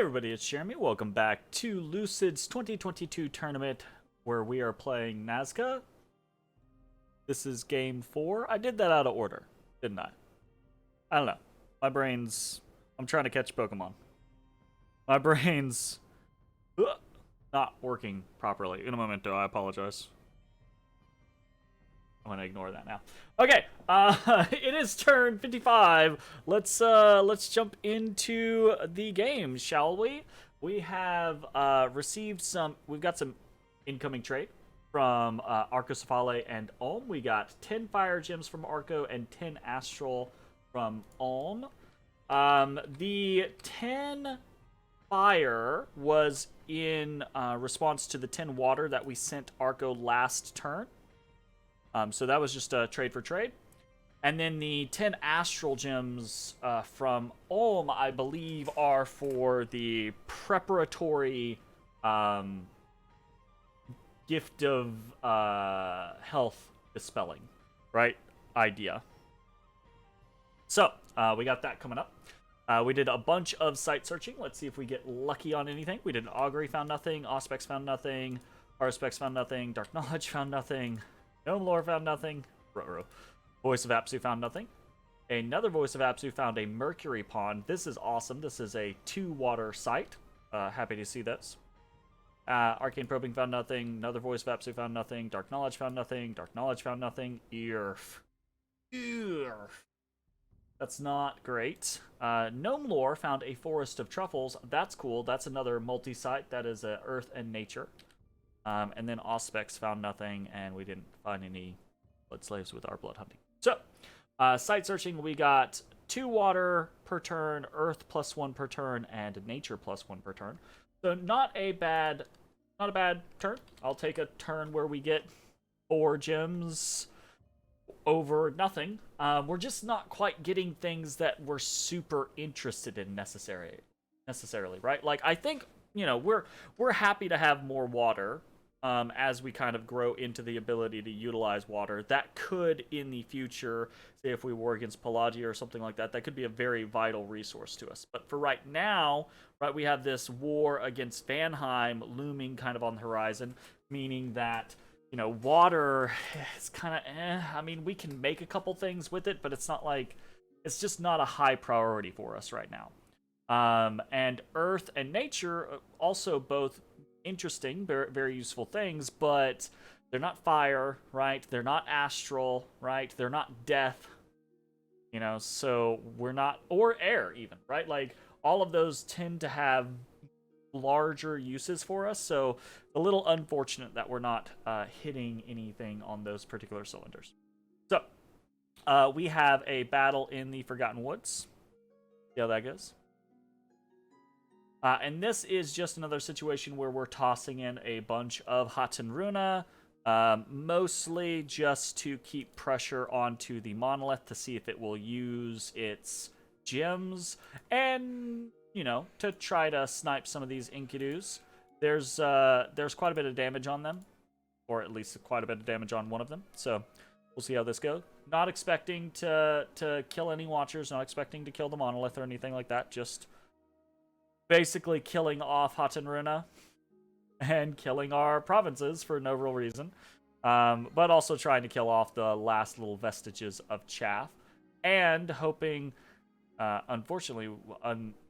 everybody, it's Jeremy. Welcome back to Lucid's 2022 tournament where we are playing Nazca. This is game 4. I did that out of order, didn't I? I don't know. My brain's... I'm trying to catch Pokemon. My brain's... not working properly. In a momento, I apologize. I'm gonna ignore that now. Okay, it is turn 55. Let's jump into the game, shall we? We have received some. We've got some incoming trade from Arcocephale and Olm. We got 10 fire gems from Arco and 10 astral from Olm. The 10 fire was in response to the 10 water that we sent Arco last turn. So that was just a trade for trade. And then the 10 astral gems from Olm, I believe, are for the preparatory gift of health dispelling, right? Idea. So, we got that coming up. We did a bunch of site searching. Let's see if we get lucky on anything. We did Augury, found nothing. Auspex found nothing. Arspex found nothing. Dark Knowledge found nothing. Gnome Lore found nothing. Voice of Apsu found nothing. Another Voice of Apsu found a Mercury Pond. This is awesome. This is a 2-water site. Happy to see this. Arcane Probing found nothing. Another Voice of Apsu found nothing. Dark Knowledge found nothing. Dark Knowledge found nothing. That's not great. Gnome Lore found a Forest of Truffles. That's cool. That's another multi-site. That is Earth and Nature. And then Auspex found nothing, and we didn't find any blood slaves with our blood hunting. So, site searching, we got 2 water per turn, Earth +1 per turn, and Nature +1 per turn. So not a bad turn. I'll take a turn where we get 4 gems over nothing. We're just not quite getting things that we're super interested in necessarily, right? Like, I think, you know, we're happy to have more water. As we kind of grow into the ability to utilize water. That could, in the future, say if we war against Pelagia or something like that, that could be a very vital resource to us. But for right now, right, we have this war against Vanheim looming kind of on the horizon, meaning that, you know, water is kind of, I mean, we can make a couple things with it, but it's not like, it's just not a high priority for us right now. And Earth and Nature also both interesting, very, very useful things, but they're not fire, right? They're not astral, right? They're not death, you know, so we're not, or air even, right? Like, all of those tend to have larger uses for us, so a little unfortunate that we're not hitting anything on those particular cylinders. So, we have a battle in the Forgotten Woods. See how that goes. And this is just another situation where we're tossing in a bunch of Hatenruna, mostly just to keep pressure onto the monolith to see if it will use its gems, and, you know, to try to snipe some of these Inkidus. There's quite a bit of damage on them, or at least quite a bit of damage on one of them, so we'll see how this goes. Not expecting to kill any Watchers, not expecting to kill the monolith or anything like that, just basically killing off Hatenruna and killing our provinces for no real reason, but also trying to kill off the last little vestiges of chaff, and hoping, unfortunately,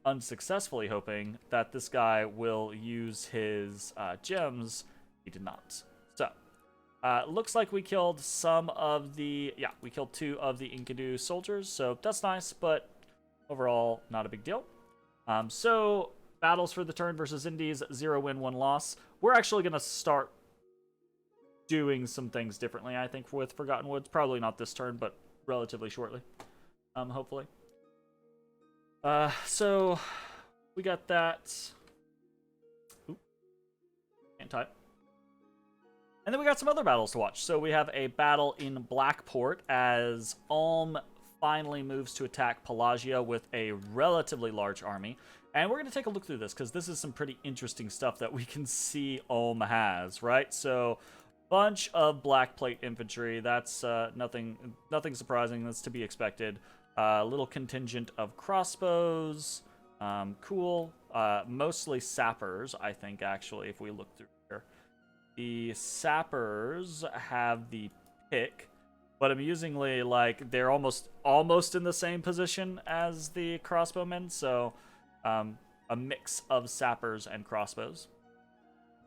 unsuccessfully hoping that this guy will use his gems. He did not. So, looks like we killed some of the, yeah, we killed 2 of the Enkidu soldiers, so that's nice, but overall, not a big deal. So, battles for the turn versus Indies, 0 win, 1 loss. We're actually going to start doing some things differently, I think, with Forgotten Woods. Probably not this turn, but relatively shortly, hopefully. So, we got that. Oop. Can't type. And then we got some other battles to watch. So, we have a battle in Blackport as Ulm finally moves to attack Pelagia with a relatively large army. And we're going to take a look through this, because this is some pretty interesting stuff that we can see Ulm has, right? So, bunch of Black Plate infantry. That's nothing surprising. That's to be expected. Little contingent of crossbows. Cool. mostly sappers, I think, actually, if we look through here. The sappers have the pick, but amusingly, like, they're almost in the same position as the crossbowmen, so a mix of sappers and crossbows.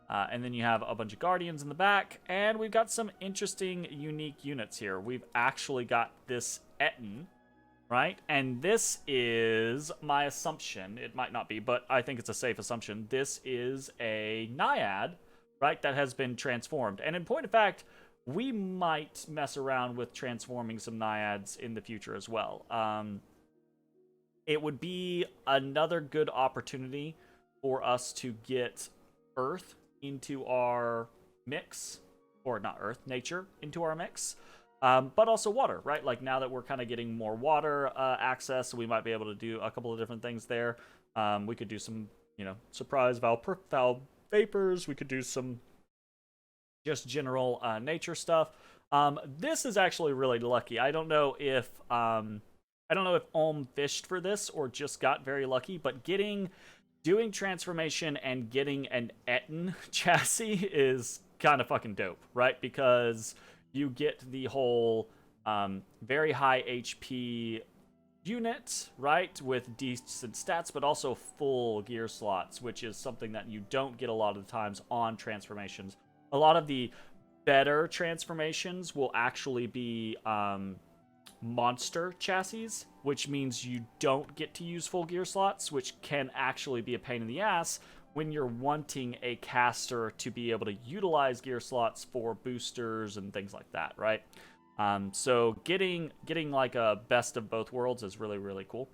And then you have a bunch of guardians in the back, and we've got some interesting, unique units here. We've actually got this Etten, right? And this is my assumption. It might not be, but I think it's a safe assumption. This is a Naiad, right, that has been transformed. And in point of fact, we might mess around with transforming some Naiads in the future as well. It would be another good opportunity for us to get Earth into our mix, or not Earth, nature into our mix, but also water, right? Like, now that we're kind of getting more water access, we might be able to do a couple of different things there. We could do some, surprise valve vapors. We could do some just general nature stuff. This is actually really lucky. I don't know if Olm fished for this or just got very lucky, but doing transformation and getting an Etten chassis is kind of fucking dope, right? Because you get the whole very high HP unit, right, with decent stats, but also full gear slots, which is something that you don't get a lot of the times on transformations. A lot of the better transformations will actually be monster chassis, which means you don't get to use full gear slots, which can actually be a pain in the ass when you're wanting a caster to be able to utilize gear slots for boosters and things like that, right? So getting like a best of both worlds is really, really cool.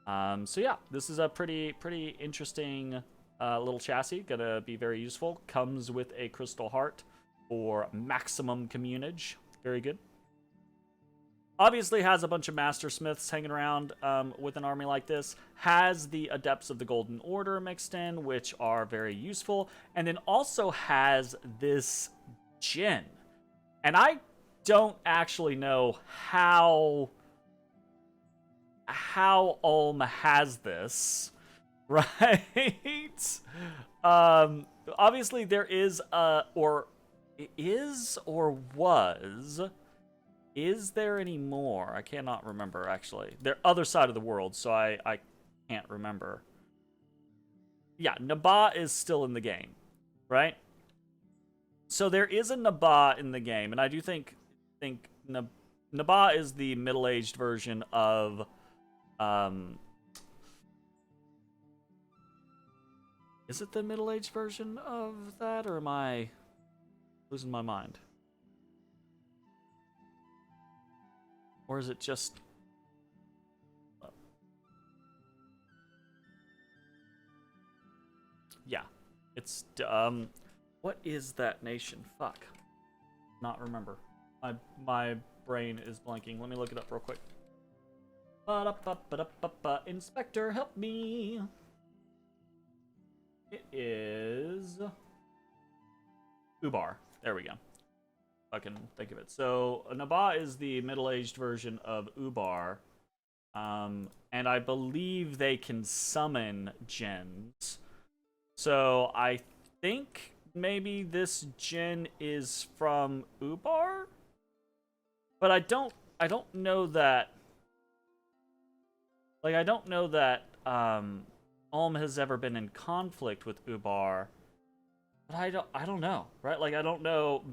So yeah, this is a pretty interesting little chassis. Gonna be very useful. Comes with a crystal heart for maximum communage. Very good. Obviously has a bunch of master smiths hanging around with an army like this. Has the adepts of the Golden Order mixed in, which are very useful. And then also has this Jinn. And I don't actually know how Ulm has this, right? Obviously there is is there any more? I cannot remember, actually. They're other side of the world, so I can't remember. Yeah, Nabaa is still in the game, right? So there is a Nabaa in the game, and I do think Nabaa is the middle-aged version of is it the middle-aged version of that, or am I losing my mind? Or is it just... Yeah. It's, what is that nation? Fuck. Not remember. My brain is blanking. Let me look it up real quick. Inspector, help me! It is... Ubar. There we go. I can think of it. So Nabaa is the middle-aged version of Ubar, and I believe they can summon gens. So I think maybe this gen is from Ubar, but I don't know that. Like, I don't know that Ulm has ever been in conflict with Ubar, but I don't know, right? Like, I don't know.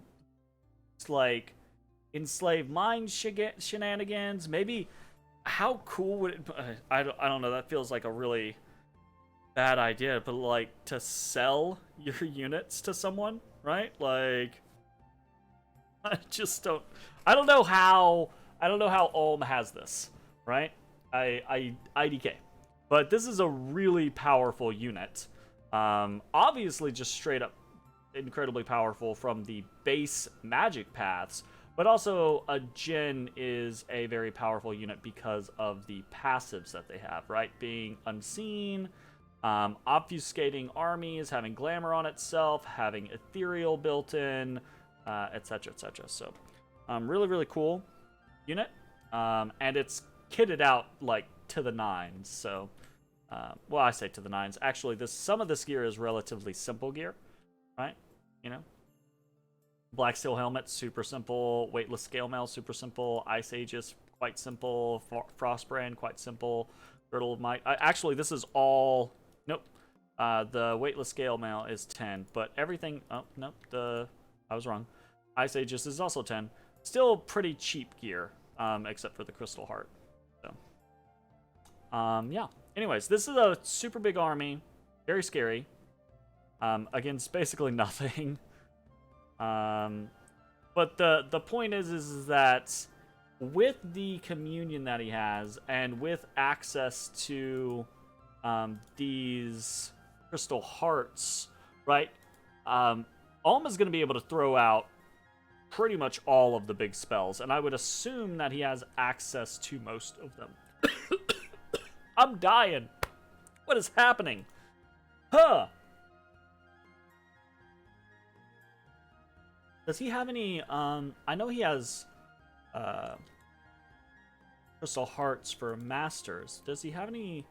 It's like enslaved mind shenanigans. Maybe how cool would it? I don't know. That feels like a really bad idea. But like to sell your units to someone, right? Like I just don't. I don't know how Ulm has this, right? IDK, but this is a really powerful unit. Obviously, just straight up incredibly powerful from the base magic paths, but also a Jinn is a very powerful unit because of the passives that they have, right? Being unseen, obfuscating armies, having glamour on itself, having ethereal built in, etc, etc. So really, really cool unit, and it's kitted out like to the nines, so Well, I say to the nines. Actually, some of this gear is relatively simple gear, right? You know, Black Steel Helmet, super simple. Weightless Scale Mail, super simple. Ice Aegis, quite simple. Frostbrand, quite simple. Girdle of Might. Actually, this is all... Nope. The Weightless Scale Mail is 10, but everything... Oh, nope. I was wrong. Ice Aegis is also 10. Still pretty cheap gear, except for the Crystal Heart. So, yeah. Anyways, this is a super big army. Very scary. Against basically nothing. But the point is that with the communion that he has, and with access to these Crystal Hearts, right? Alma's going to be able to throw out pretty much all of the big spells, and I would assume that he has access to most of them. I'm dying. What is happening? Huh. Does he have any, I know he has, Crystal Hearts for Masters. Does he have any?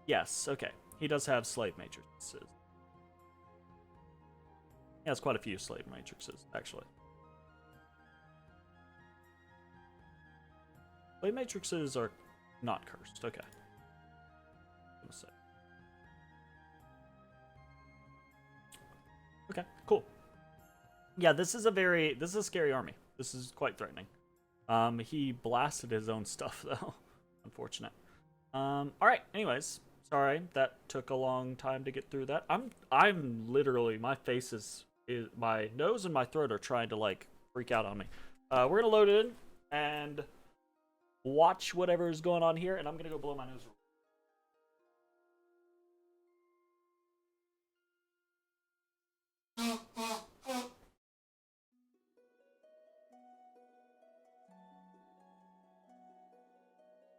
Yes, okay. He does have Slave Matrices. He has quite a few Slave Matrices, actually. Slave Matrices are not cursed, okay. Okay, cool. Yeah, this is a scary army. This is quite threatening. He blasted his own stuff though. Unfortunate. Alright, anyways. Sorry, that took a long time to get through that. I'm literally, my face is my nose and my throat are trying to like freak out on me. We're gonna load it in and watch whatever is going on here, and I'm gonna go blow my nose.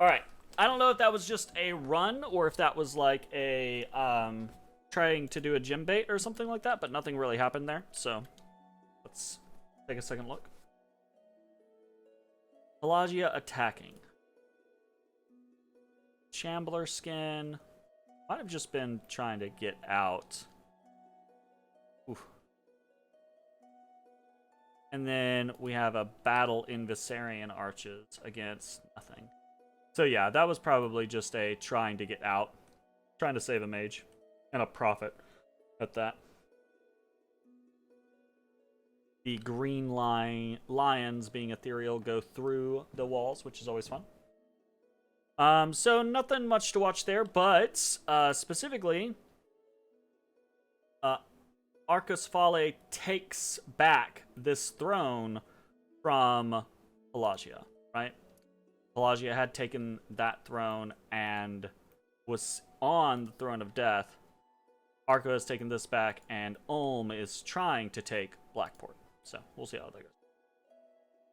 Alright, I don't know if that was just a run or if that was like a, trying to do a gym bait or something like that, but nothing really happened there, so let's take a second look. Pelagia attacking. Shambler skin. Might have just been trying to get out. Oof. And then we have a battle in Viserion arches against nothing. So yeah, that was probably just a trying to get out. Trying to save a mage. And a prophet at that. The green lions, being ethereal, go through the walls, which is always fun. So nothing much to watch there, but specifically, Arcus Fale takes back this throne from Pelagia, right? Pelagia had taken that throne and was on the throne of death. Arco has taken this back, and Ulm is trying to take Blackport. So, we'll see how that goes.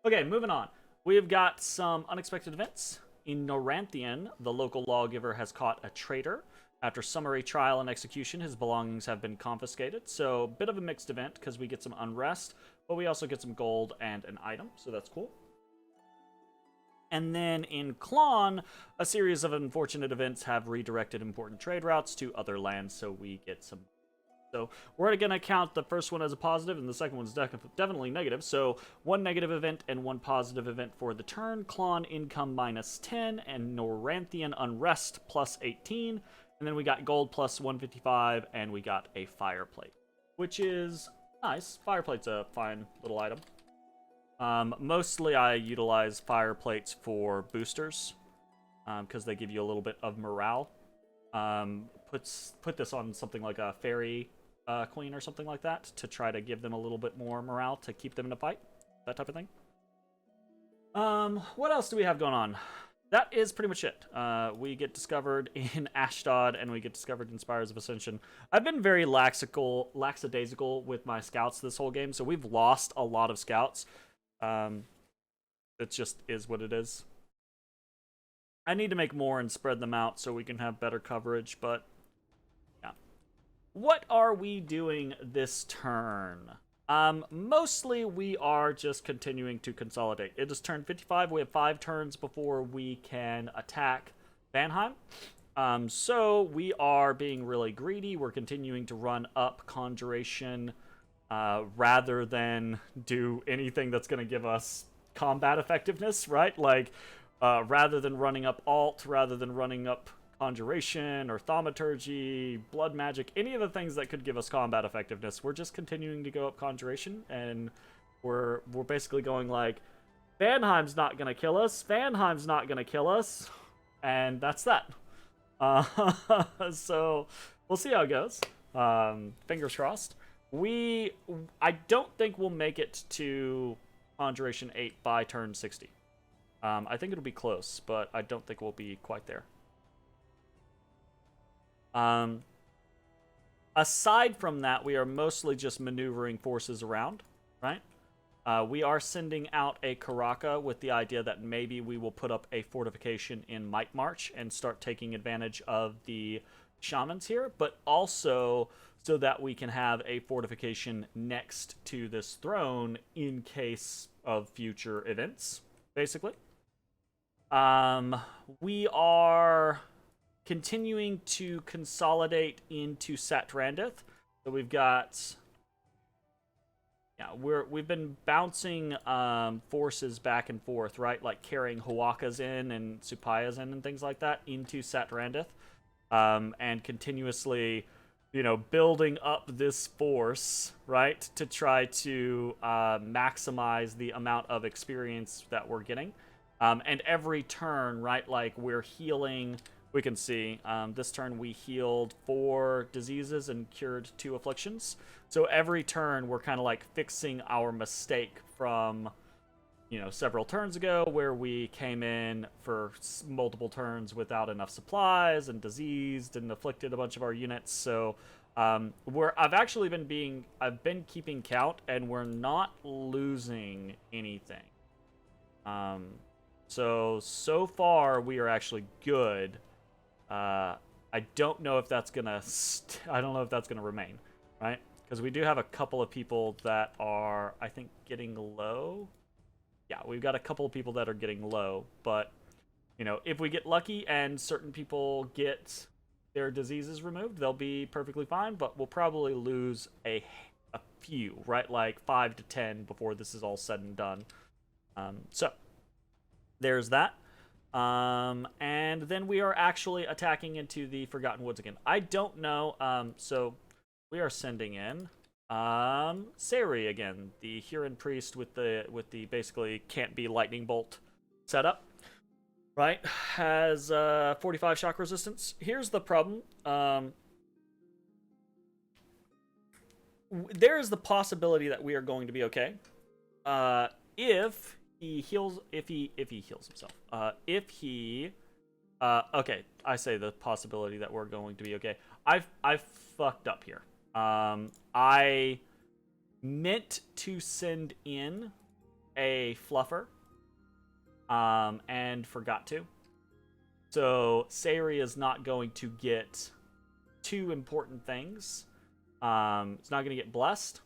Okay, moving on. We've got some unexpected events. In Noranthian, the local lawgiver has caught a traitor. After summary trial and execution, his belongings have been confiscated. So, bit of a mixed event, because we get some unrest, but we also get some gold and an item, so that's cool. And then in Klon, a series of unfortunate events have redirected important trade routes to other lands, so we get some. So we're going to count the first one as a positive, and the second one's definitely negative. So one negative event and one positive event for the turn. Klon income -10, and Noranthian unrest +18. And then we got gold +155, and we got a fireplate, which is nice. Fireplate's a fine little item. Mostly I utilize fire plates for boosters, because they give you a little bit of morale. Put this on something like a fairy queen or something like that to try to give them a little bit more morale to keep them in a fight, that type of thing. What else do we have going on? That is pretty much it. We get discovered in Ashdod, and we get discovered in Spires of Ascension. I've been very lackadaisical with my scouts this whole game, so we've lost a lot of scouts. It just is what it is. I need to make more and spread them out so we can have better coverage, but yeah. What are we doing this turn? Mostly we are just continuing to consolidate. It is turn 55. We have 5 turns before we can attack Vanheim. So we are being really greedy. We're continuing to run up Conjuration rather than do anything that's going to give us combat effectiveness, right? Like, rather than running up Alt, rather than running up Conjuration or Thaumaturgy, Blood Magic, any of the things that could give us combat effectiveness, we're just continuing to go up Conjuration, and we're basically going like, Vanheim's not going to kill us, Vanheim's not going to kill us, and that's that. Uh, so we'll see how it goes. Fingers crossed. I don't think we'll make it to Conjuration 8 by turn 60. I think it'll be close, but I don't think we'll be quite there. Aside from that, we are mostly just maneuvering forces around, right? We are sending out a Karaka with the idea that maybe we will put up a fortification in Might March and start taking advantage of the shamans here, but also so that we can have a fortification next to this throne in case of future events, basically. We are continuing to consolidate into Satrandith. So we've got... Yeah, we've been bouncing forces back and forth, right? Like carrying Hawakas in and Supayas in and things like that into Satrandith. And continuously, building up this force, right? To try to maximize the amount of experience that we're getting. And every turn, right? Like we're healing... We can see this turn we healed 4 diseases and cured 2 afflictions. So every turn we're kind of like fixing our mistake from, several turns ago where we came in for multiple turns without enough supplies and diseased and afflicted a bunch of our units. So I've been keeping count and we're not losing anything. So far we are actually good. I don't know if that's gonna. I don't know if that's gonna remain, right? Because we do have a couple of people that are, I think, getting low. Yeah, we've got a couple of people that are getting low, but if we get lucky and certain people get their diseases removed, they'll be perfectly fine. But we'll probably lose a few, right? Like 5 to 10 before this is all said and done. So there's that. And then we are actually attacking into the Forgotten Woods again. I don't know. So we are sending in Sari again, the Huron priest with the basically can't be lightning bolt setup. Right? Has 45 shock resistance. Here's the problem. There is the possibility that we are going to be okay. If he heals himself. Okay, I say the possibility that we're going to be okay. I've fucked up here. I meant to send in a fluffer, and forgot to. So Sari is not going to get 2 important things. It's not going to get blessed,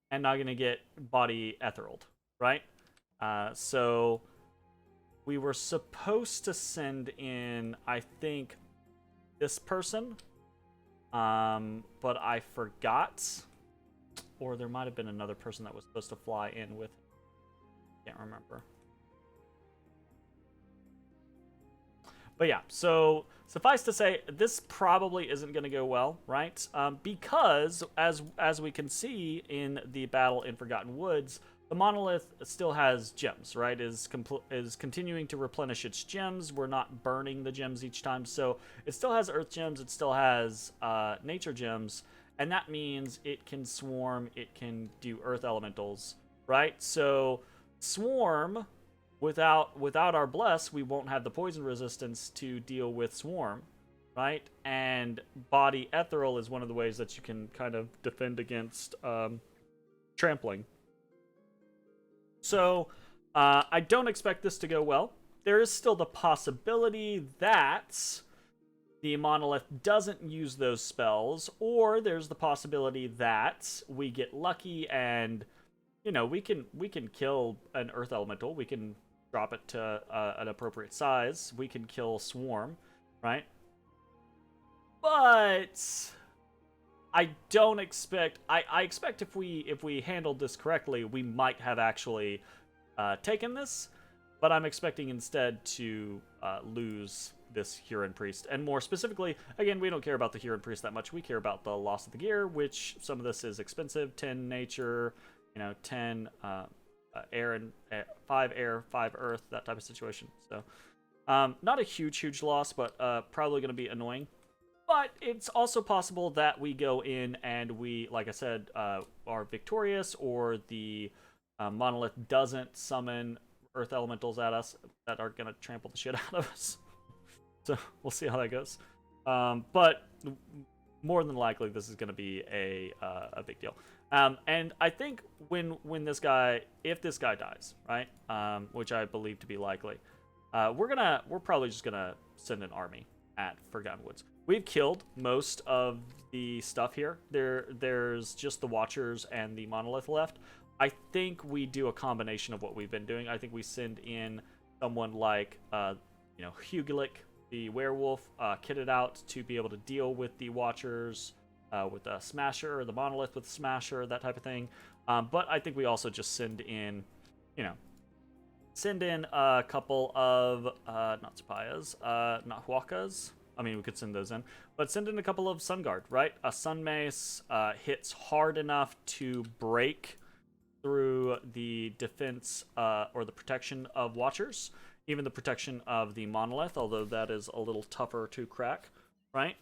and not going to get body etherealed, right? So we were supposed to send in, I think, this person, but I forgot. Or there might have been another person that was supposed to fly in with him. Can't remember. But yeah, so suffice to say, this probably isn't going to go well, right? Because, as we can see in the battle in Forgotten Woods, the monolith still has gems, right? Is continuing to replenish its gems. We're not burning the gems each time, so it still has earth gems. It still has nature gems, and that means it can swarm. It can do earth elementals, right? So swarm, without our bless, we won't have the poison resistance to deal with swarm, right? And body ethereal is one of the ways that you can kind of defend against trampling. So, I don't expect this to go well. There is still the possibility that the monolith doesn't use those spells, or there's the possibility that we get lucky and, we can kill an earth elemental. We can drop it to an appropriate size. We can kill swarm, right? but I don't expect. I expect if we handled this correctly, we might have actually taken this. But I'm expecting instead to lose this Huron Priest. And more specifically, again, we don't care about the Huron Priest that much. We care about the loss of the gear, which some of this is expensive. 10 nature, 10 air and 5 air, 5 earth, that type of situation. So not a huge loss, but probably going to be annoying. But it's also possible that we go in and we, like I said, are victorious, or the monolith doesn't summon earth elementals at us that are gonna trample the shit out of us. So we'll see how that goes. But more than likely, this is gonna be a big deal. And I think when this guy, if this guy dies, right, which I believe to be likely, we're probably just gonna send an army at Forgotten Woods. We've killed most of the stuff here. There's just the Watchers and the monolith left. I think we do a combination of what we've been doing. I think we send in someone like, Hugulik, the werewolf, kitted out to be able to deal with the Watchers, with the Smasher, the monolith with the Smasher, that type of thing. But I think we also just send in a couple of, not Zapayas, not Huacas. I mean, we could send those in, but send in a couple of Sun Guard, right? A Sun Mace hits hard enough to break through the defense or the protection of Watchers, even the protection of the monolith, although that is a little tougher to crack, right?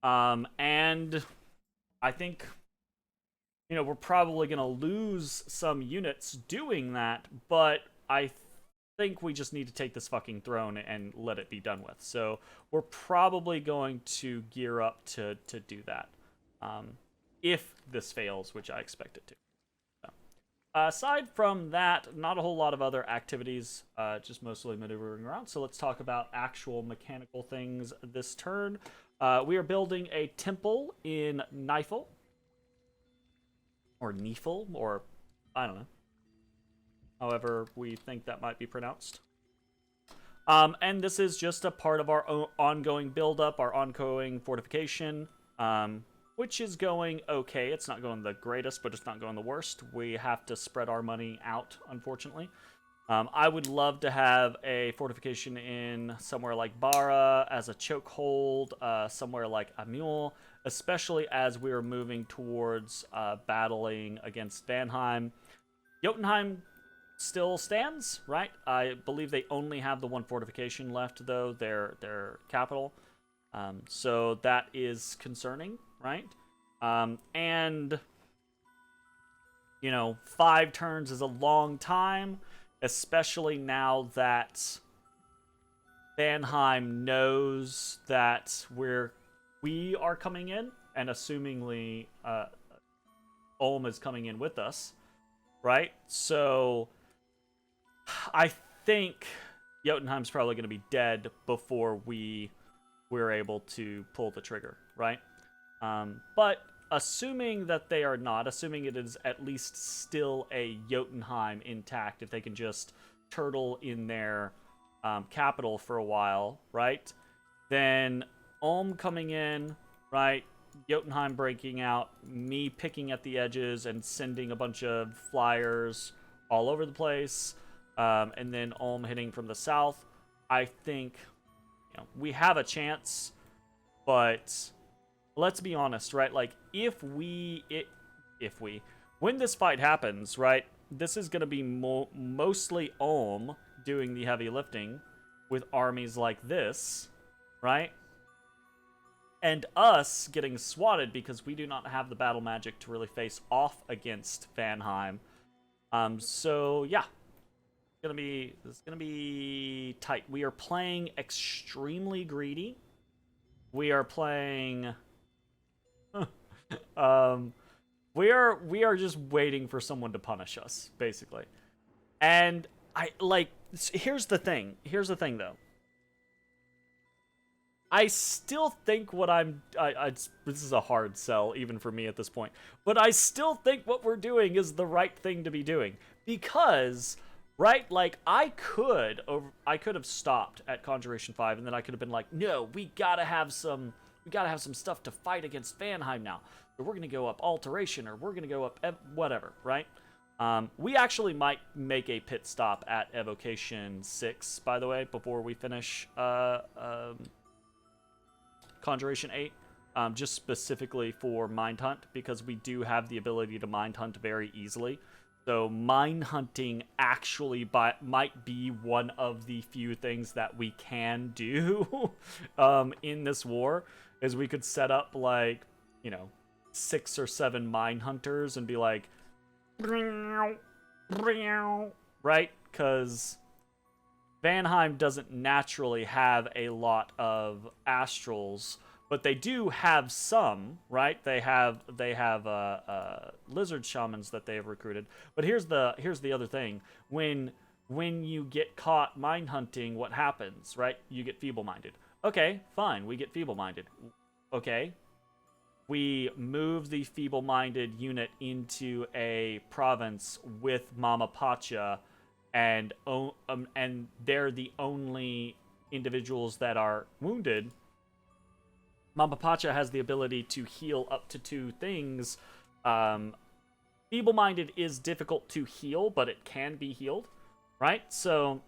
And I think, we're probably going to lose some units doing that, but I think we just need to take this fucking throne and let it be done with. So we're probably going to gear up to do that, if this fails, which I expect it to. Aside from that, not a whole lot of other activities, just mostly maneuvering around. So let's talk about actual mechanical things this turn. We are building a temple in Nifl, or Nifl, or I don't know, however we think that might be pronounced. And this is just a part of our ongoing build-up, our ongoing fortification, which is going okay. It's not going the greatest, but it's not going the worst. We have to spread our money out, unfortunately. I would love to have a fortification in somewhere like Bara as a chokehold, somewhere like Amul, especially as we are moving towards battling against Vanheim. Jotunheim still stands, right? I believe they only have the one fortification left, though, their capital. So that is concerning, right? And 5 turns is a long time, especially now that Vanheim knows that we are coming in, and assumingly Ulm is coming in with us, right? So I think Jotunheim's probably going to be dead before we're able to pull the trigger, right? But assuming that they are not, assuming it is at least still a Jotunheim intact, if they can just turtle in their capital for a while, right? Then Ulm coming in, right? Jotunheim breaking out, me picking at the edges and sending a bunch of flyers all over the place, and then Ulm hitting from the south. I think we have a chance, but let's be honest, right? Like, if we when this fight happens, right, this is going to be mostly Ulm doing the heavy lifting with armies like this, right? And us getting swatted because we do not have the battle magic to really face off against Vanheim. So yeah, it's gonna be tight. We are playing extremely greedy. We are playing. We are just waiting for someone to punish us, basically. And here's the thing. Here's the thing, though. I still think this is a hard sell even for me at this point, but I still think what we're doing is the right thing to be doing, because, right, like, I could have stopped at Conjuration 5, and then I could have been like, no, we gotta have some we gotta have some stuff to fight against Vanheim now. Or we're gonna go up Alteration, or we're gonna go up whatever, right? We actually might make a pit stop at Evocation 6, by the way, before we finish Conjuration 8. Just specifically for Mind Hunt, because we do have the ability to Mind Hunt very easily. So Mind Hunting actually might be one of the few things that we can do in this war, is we could set up, like, 6 or 7 Mind Hunters and be like, right? Because Vanheim doesn't naturally have a lot of astrals, but they do have some, right? They have lizard shamans that they have recruited. But here's the other thing: when you get caught mind hunting, what happens, right? You get feeble-minded. Okay, fine, we get feeble-minded. Okay, we move the feeble-minded unit into a province with Mama Pacha, and they're the only individuals that are wounded. Mama Pacha has the ability to heal up to 2 things. Feeble-minded is difficult to heal, but it can be healed, right? So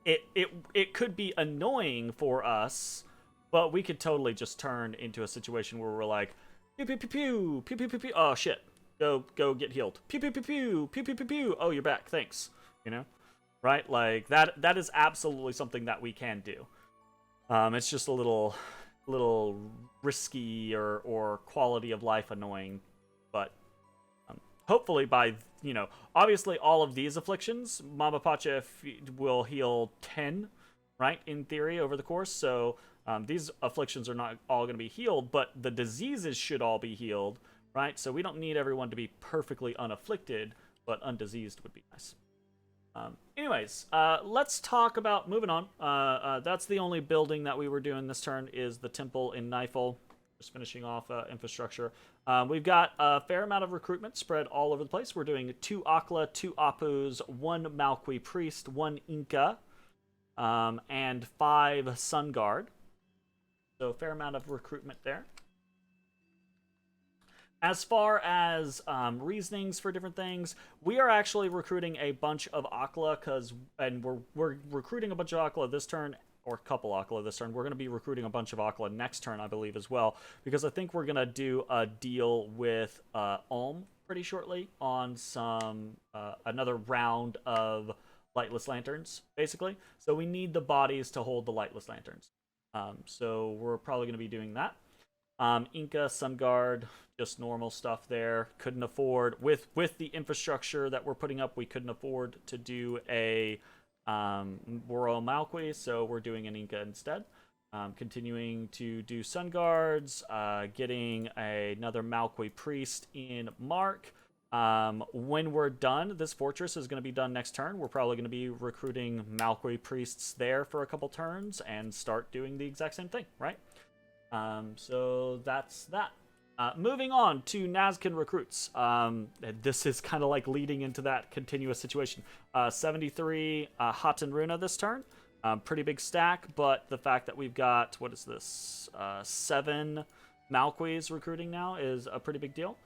it could be annoying for us, but we could totally just turn into a situation where we're like, pew pew pew pew pew pew pew pew. Oh shit, go get healed. Pew pew pew pew pew pew pew pew. Oh, you're back. Thanks. Right? Like that is absolutely something that we can do. It's just a little risky or quality of life annoying, but hopefully by obviously all of these afflictions, Mama Pacha will heal 10, right, in theory, over the course. So these afflictions are not all going to be healed, but the diseases should all be healed, right? So we don't need everyone to be perfectly unafflicted, but undiseased would be nice. Anyways, let's talk about moving on. That's the only building that we were doing this turn, is the temple in Nifel. Just finishing off infrastructure. We've got a fair amount of recruitment spread all over the place. We're doing 2 Akla, 2 Apus, 1 Malqui Priest, 1 Inca, and 5 Sun Guard. So a fair amount of recruitment there. As far as reasonings for different things, we are actually recruiting a bunch of Akla, and we're recruiting a bunch of Akla this turn, or a couple Akla this turn. We're going to be recruiting a bunch of Akla next turn, I believe, as well, because I think we're going to do a deal with Ulm pretty shortly on some another round of Lightless Lanterns, basically. So we need the bodies to hold the Lightless Lanterns. So we're probably going to be doing that. Inca, Sun Guard, just normal stuff there. Couldn't afford, with the infrastructure that we're putting up, we couldn't afford to do a Royal Malqui, so we're doing an Inca instead. Continuing to do Sun Guards, getting another Malqui Priest in Mark. When we're done, this fortress is going to be done next turn. We're probably going to be recruiting Malqui Priests there for a couple turns and start doing the exact same thing, right? So that's that. Moving on to Nazcan recruits. This is kind of like leading into that continuous situation. 73 Hatan Runa this turn. Pretty big stack, but the fact that we've got, what is this, 7 Malquis recruiting now is a pretty big deal.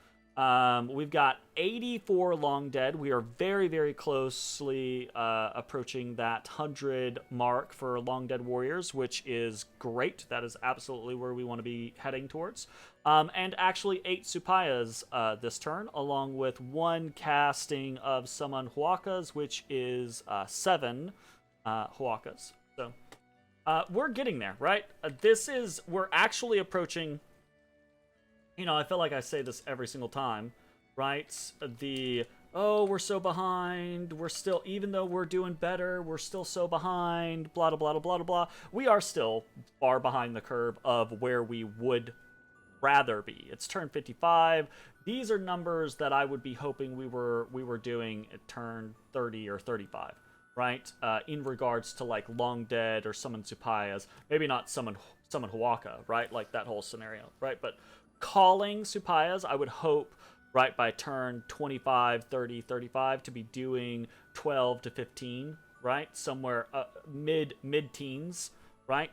We've got 84 Long Dead. We are very, very closely approaching that 100 mark for Long Dead Warriors, which is great. That is absolutely where we want to be heading towards. And actually 8 Supayas this turn, along with 1 casting of Summon Huacas, which is 7 Huacas. So we're getting there, right? We're actually approaching... I feel like I say this every single time, right? We're so behind, we're still, even though we're doing better, we're still so behind, blah, blah, blah, blah, blah, blah. We are still far behind the curve of where we would rather be. It's turn 55. These are numbers that I would be hoping we were doing at turn 30 or 35, right? In regards to, like, Long Dead or Summon Supayas. Maybe not Summon Huaca, right? Like, that whole scenario, right? But calling Supayas, I would hope, right, by turn 25, 30, 35 to be doing 12 to 15, right? Somewhere mid-teens, right?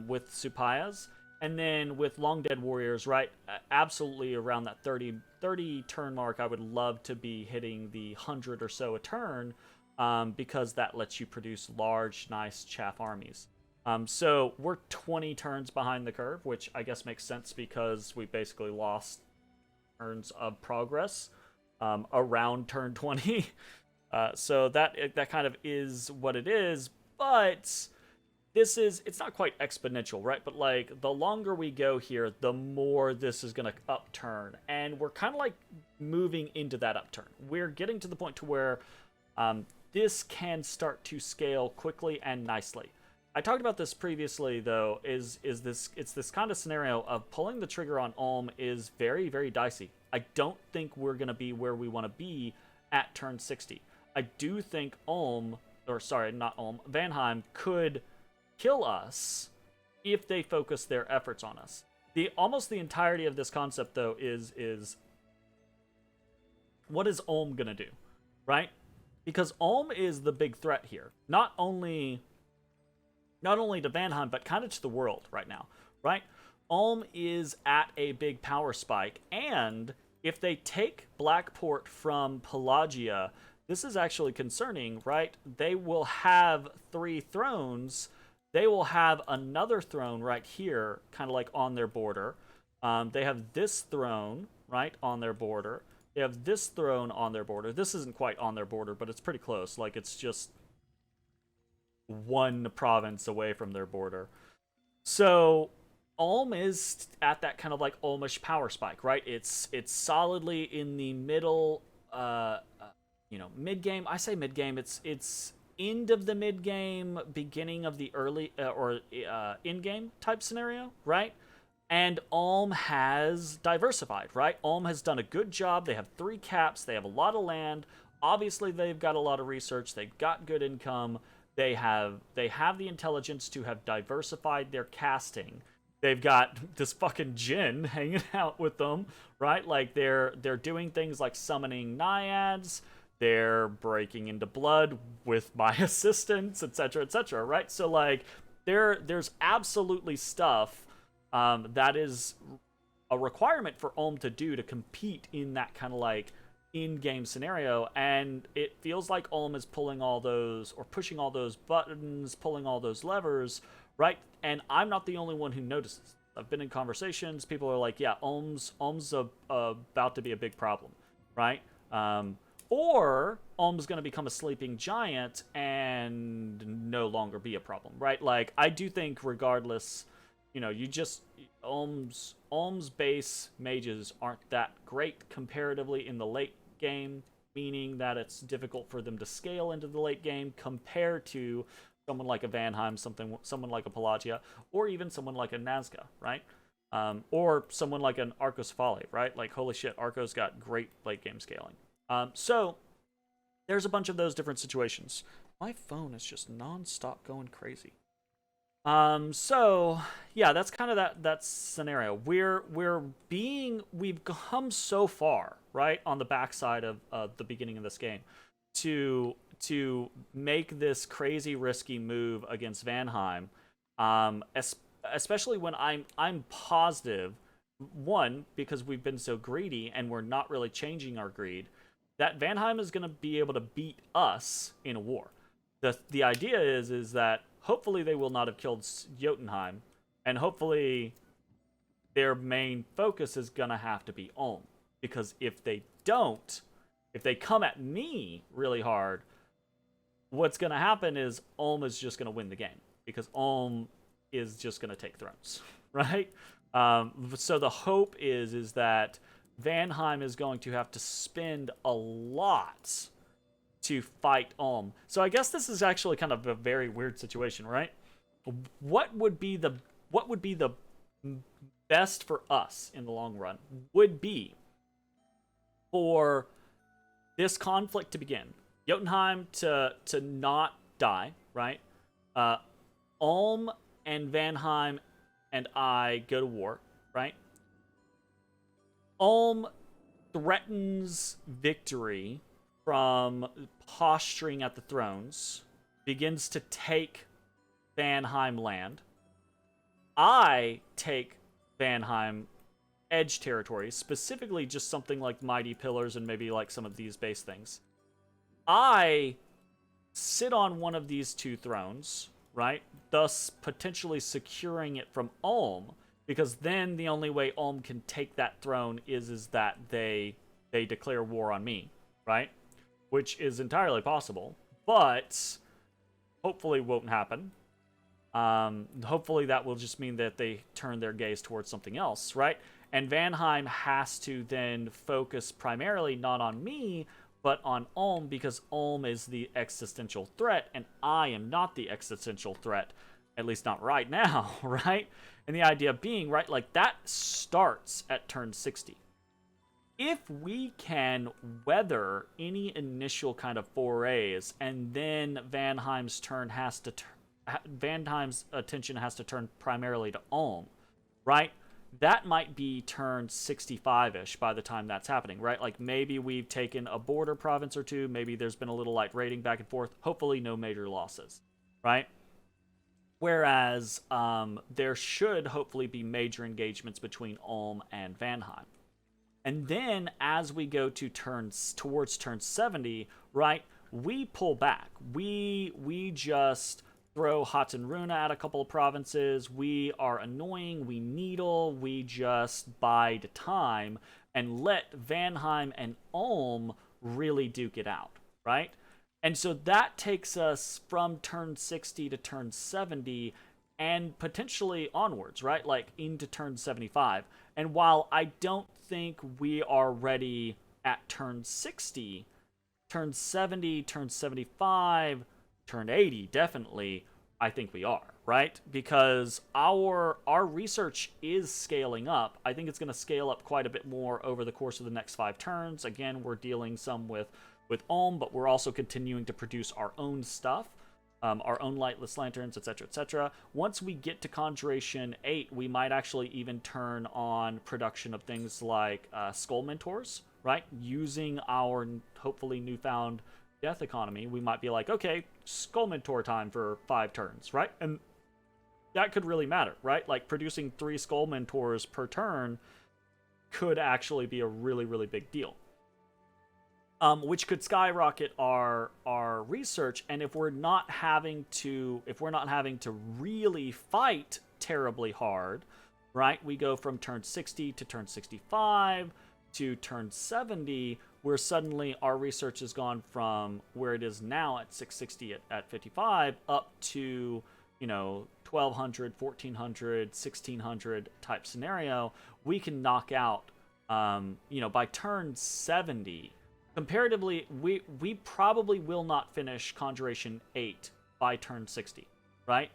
With Supayas. And then with Long Dead Warriors, right, absolutely around that 30 turn mark, I would love to be hitting the 100 or so a turn, because that lets you produce large, nice chaff armies. So we're 20 turns behind the curve, which I guess makes sense because we basically lost turns of progress around turn 20. So that kind of is what it is, but it's not quite exponential, right? But like the longer we go here, the more this is going to upturn, and we're kind of like moving into that upturn. We're getting to the point to where this can start to scale quickly and nicely. I talked about this previously, though. It's this kind of scenario of pulling the trigger on Ulm is very, very dicey. I don't think we're going to be where we want to be at turn 60. I do think Vanheim could kill us if they focus their efforts on us. Almost the entirety of this concept, though, is what is Ulm gonna do, right? Because Ulm is the big threat here, not only to Vanheim, but kind of to the world right now, right? Ulm is at a big power spike, and if they take Blackport from Pelagia, this is actually concerning, right? They will have 3 thrones. They will have another throne right here, kind of like on their border. They have this throne, right, on their border. They have this throne on their border. This isn't quite on their border, but it's pretty close. Like, it's just one province away from their border. So Ulm is at that kind of like Ulmish power spike, right? It's solidly in the middle, mid game. I say mid game. It's end of the mid game, beginning of the early or in game type scenario, right? And Ulm has diversified, right? Ulm has done a good job. They have 3 caps. They have a lot of land. Obviously, they've got a lot of research. They've got good income. They have the intelligence to have diversified their casting. They've got this fucking djinn hanging out with them, right? Like they're doing things like summoning naiads. They're breaking into blood with my assistance, etc., right? So like there's absolutely stuff that is a requirement for Ulm to do to compete in that kind of like in-game scenario, and it feels like Ulm is pulling all those, or pushing all those buttons, pulling all those levers, right? And I'm not the only one who notices. I've been in conversations. People are like, yeah, Ulm's about to be a big problem, right? Or Ulm's going to become a sleeping giant and no longer be a problem, right? Like, I do think regardless, Ulm's base mages aren't that great comparatively in the late game, meaning that it's difficult for them to scale into the late game compared to someone like a Vanheim, someone like a Pelagia, or even someone like a Nazca, right? Or someone like an Arcos Fale, right? Like, holy shit, Arcos got great late game scaling. So there's a bunch of those different situations. My phone is just non-stop going crazy. So yeah, that's kind of that scenario. We've come so far, right, on the backside of the beginning of this game to make this crazy risky move against Vanheim, especially when I'm positive, one, because we've been so greedy and we're not really changing our greed, that Vanheim is going to be able to beat us in a war. The idea is that hopefully they will not have killed Jotunheim, and hopefully their main focus is going to have to be Ulm. Because if they don't, if they come at me really hard, what's going to happen is Ulm is just going to win the game. Because Ulm is just going to take thrones, right? So the hope is that Vanheim is going to have to spend a lot to fight Ulm. So I guess this is actually kind of a very weird situation, right? What would be the best for us in the long run would be for this conflict to begin. Jotunheim to not die, right? Ulm and Vanheim and I go to war, right? Ulm threatens victory from posturing at the thrones, begins to take Vanheim land. I take Vanheim edge territory, specifically just something like Mighty Pillars and maybe like some of these base things. I sit on one of these two thrones, right? Thus potentially securing it from Ulm, because then the only way Ulm can take that throne is that they declare war on me, right? Which is entirely possible, but hopefully won't happen. Hopefully that will just mean that they turn their gaze towards something else, right? And Vanheim has to then focus primarily not on me, but on Ulm, because Ulm is the existential threat, and I am not the existential threat, at least not right now, right? And the idea being, right, like that starts at turn 60. If we can weather any initial kind of forays, and then Vanheim's attention has to turn primarily to Ulm, right? That might be turn 65-ish by the time that's happening, right? Like maybe we've taken a border province or two, maybe there's been a little light raiding back and forth, hopefully no major losses, right? Whereas there should hopefully be major engagements between Ulm and Vanheim. And then as we go to towards turn 70, right, we pull back. We just throw Hatenruna at a couple of provinces. We are annoying. We needle. We just bide time and let Vanheim and Ulm really duke it out, right? And so that takes us from turn 60 to turn 70 and potentially onwards, right? Like into turn 75. And while I don't think we are ready at turn 60, turn 70, turn 75, turn 80, definitely, I think we are, right? Because our research is scaling up. I think it's going to scale up quite a bit more over the course of the next 5 turns. Again, we're dealing some with Ulm, but we're also continuing to produce our own stuff. Our own lightless lanterns, etc., etc. Once we get to Conjuration 8, we might actually even turn on production of things like Skull Mentors, right? Using our hopefully newfound death economy, we might be like, okay, Skull Mentor time for 5 turns, right? And that could really matter, right? Like producing 3 Skull Mentors per turn could actually be a really, really big deal. Which could skyrocket our research, and if we're not having to really fight terribly hard, right? We go from turn 60 to turn 65 to turn 70, where suddenly our research has gone from where it is now at 660 at 55 up to 1200, 1400, 1600 type scenario. We can knock out by turn 70. Comparatively, we probably will not finish Conjuration 8 by turn 60, right?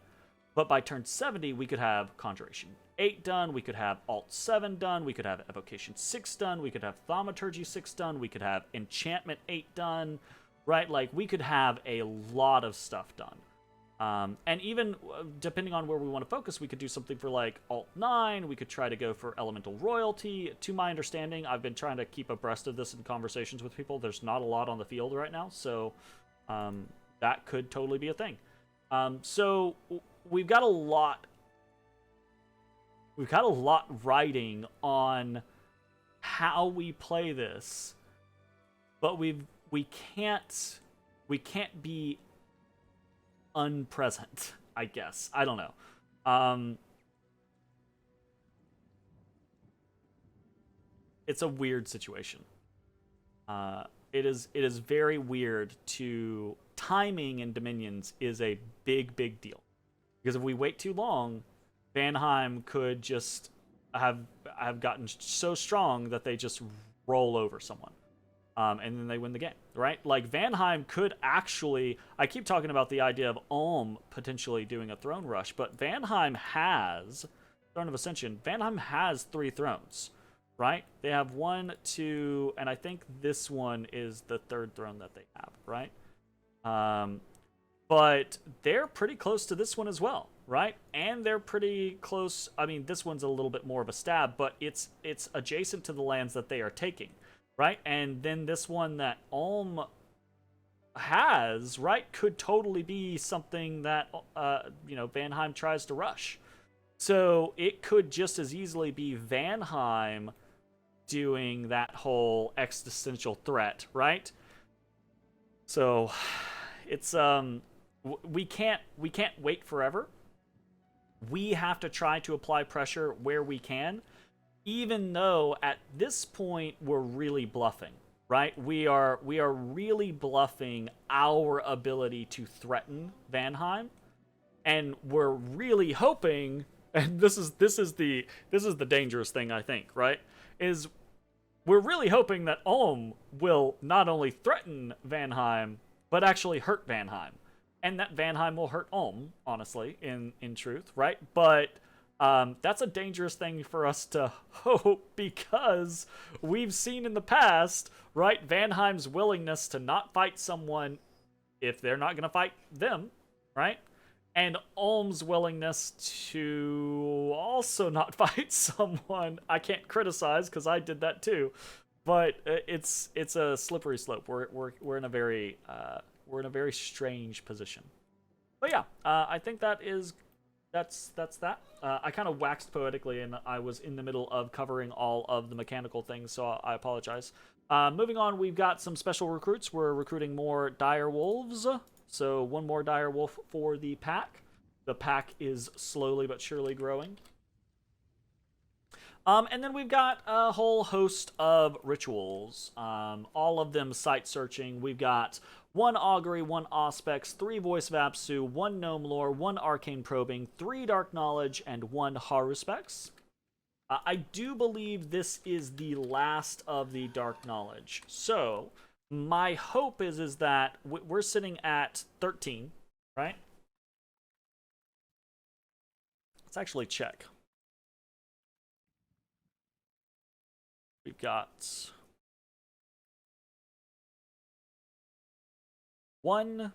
But by turn 70, we could have Conjuration 8 done, we could have Alt 7 done, we could have Evocation 6 done, we could have Thaumaturgy 6 done, we could have Enchantment 8 done, right? Like, we could have a lot of stuff done. And even depending on where we want to focus, we could do something for like Alt 9. We could try to go for Elemental Royalty. To my understanding, I've been trying to keep abreast of this in conversations with people. There's not a lot on the field right now, so that could totally be a thing. So we've got a lot. We've got a lot riding on how we play this, but we can't be unpresent, I guess. I don't know. It's a weird situation. It is very weird. To timing in Dominions is a big deal, because if we wait too long, Vanheim could just have gotten so strong that they just roll over someone. And then they win the game, right? Like, Vanheim could actually... I keep talking about the idea of Ulm potentially doing a throne rush, but Vanheim has... Throne of Ascension, Vanheim has 3 thrones, right? They have 1, 2, and I think this one is the 3rd throne that they have, right? But they're pretty close to this one as well, right? And they're pretty close... I mean, this one's a little bit more of a stab, but it's adjacent to the lands that they are taking. Right? And then this one that Ulm has, right, could totally be something that, Vanheim tries to rush. So it could just as easily be Vanheim doing that whole existential threat, right? So it's we can't wait forever. We have to try to apply pressure where we can, even though at this point we're really bluffing, right? We are really bluffing our ability to threaten Vanheim, and we're really hoping, and this is the dangerous thing, I think, right? Is we're really hoping that Ulm will not only threaten Vanheim, but actually hurt Vanheim. And that Vanheim will hurt Ulm, honestly, in truth, right? But that's a dangerous thing for us to hope, because we've seen in the past, right, Vanheim's willingness to not fight someone if they're not going to fight them, right? And Ulm's willingness to also not fight someone I can't criticize because I did that too, but it's a slippery slope. We're in a very strange position. But yeah, I think that's that. I kind of waxed poetically, and I was in the middle of covering all of the mechanical things, so I apologize. Moving on, we've got some special recruits. We're recruiting more dire wolves. So one more dire wolf for the pack. The pack is slowly but surely growing. And then we've got a whole host of rituals. All of them site searching. We've got 1 augury, 1 auspex, 3 voice of Apsu, 1 gnome lore, 1 arcane probing, 3 dark knowledge, and 1 haruspex. I do believe this is the last of the dark knowledge. So my hope is that we're sitting at 13, right? Let's actually check. We've got 1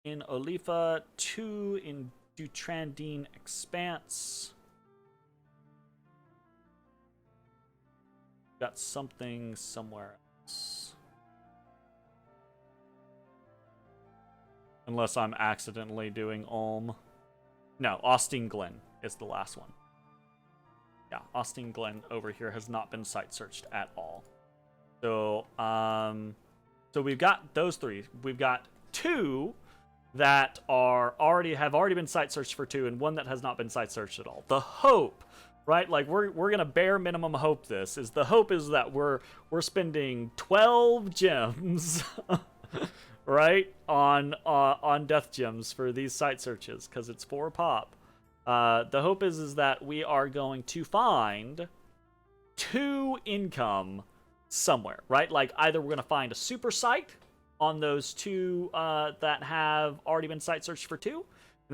in Olifa, 2 in Dutrandine Expanse. Got something somewhere else. Unless I'm accidentally doing Ulm. No, Austin Glen is the last one. Yeah, Austin Glen over here has not been site searched at all. So, so we've got those 3. We've got 2 that have already been site searched for 2, and 1 that has not been site searched at all. The hope, right? Like we're gonna bare minimum hope this is the hope is that we're spending 12 gems, right, on death gems for these site searches because it's 4 pop. The hope is that we are going to find 2 income somewhere, right? Like either we're gonna find a super site on those 2 that have already been site searched for 2, and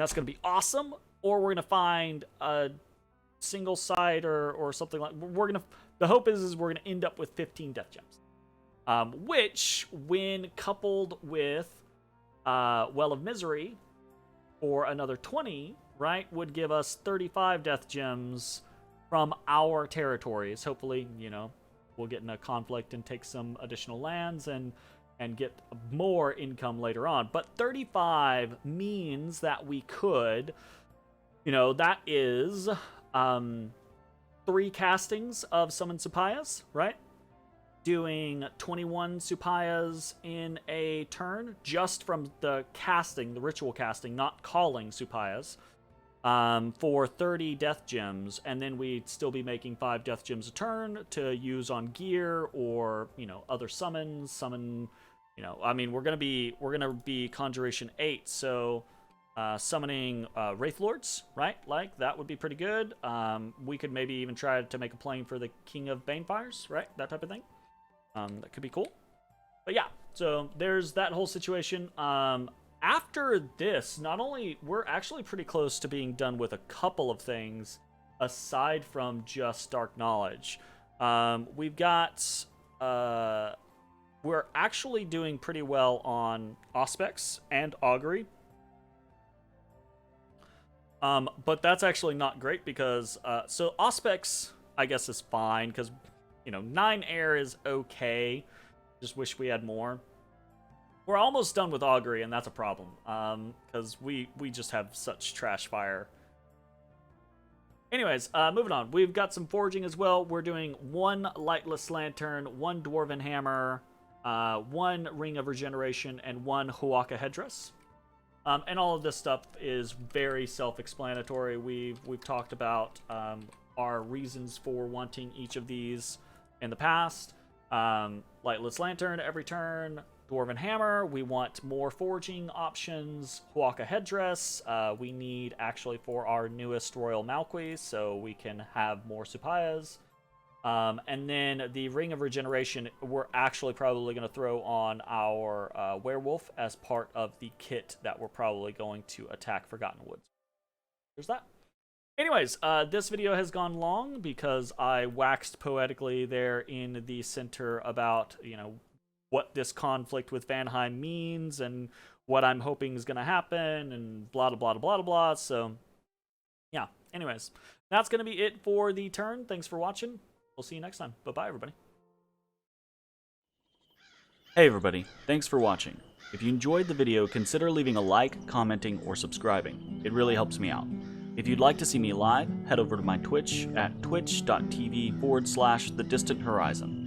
that's gonna be awesome, or we're gonna find a single site or something like. The hope is we're gonna end up with 15 death gems, which when coupled with Well of Misery for another 20, right, would give us 35 death gems from our territories. Hopefully, we'll get in a conflict and take some additional lands and get more income later on. But 35 means that we could, that is 3 castings of Summon Supayas, right? Doing 21 Supayas in a turn, just from the casting, the ritual casting, not calling Supayas, for 30 death gems, and then we'd still be making 5 death gems a turn to use on gear or, other summons, we're gonna be Conjuration 8, so summoning Wraith Lords, right? Like, that would be pretty good. We could maybe even try to make a plane for the King of Banefires, right? That type of thing. That could be cool. But yeah, so there's that whole situation. After this, not only, we're actually pretty close to being done with a couple of things aside from just Dark Knowledge. We've got, we're actually doing pretty well on Auspex and Augury. But that's actually not great because, so Auspex, I guess, is fine because, 9 air is okay. Just wish we had more. We're almost done with Augury, and that's a problem, because we just have such trash fire. Anyways, moving on. We've got some forging as well. We're doing 1 lightless lantern, 1 dwarven hammer, 1 ring of regeneration, and 1 huaka headdress. And all of this stuff is very self-explanatory. We've talked about our reasons for wanting each of these in the past. Lightless lantern every turn. Dwarven hammer, we want more forging options. Huaka headdress, we need actually for our newest royal Malquis, so we can have more supayas. And then the ring of regeneration, we're actually probably going to throw on our werewolf as part of the kit that we're probably going to attack Forgotten Woods. There's that. Anyways, this video has gone long because I waxed poetically there in the center about, you know, what this conflict with Vanheim means and what I'm hoping is going to happen and blah, blah, blah, blah, blah. So, yeah. Anyways, that's going to be it for the turn. Thanks for watching. We'll see you next time. Bye-bye, everybody. Hey, everybody. Thanks for watching. If you enjoyed the video, consider leaving a like, commenting, or subscribing. It really helps me out. If you'd like to see me live, head over to my Twitch at twitch.tv/thedistanthorizon.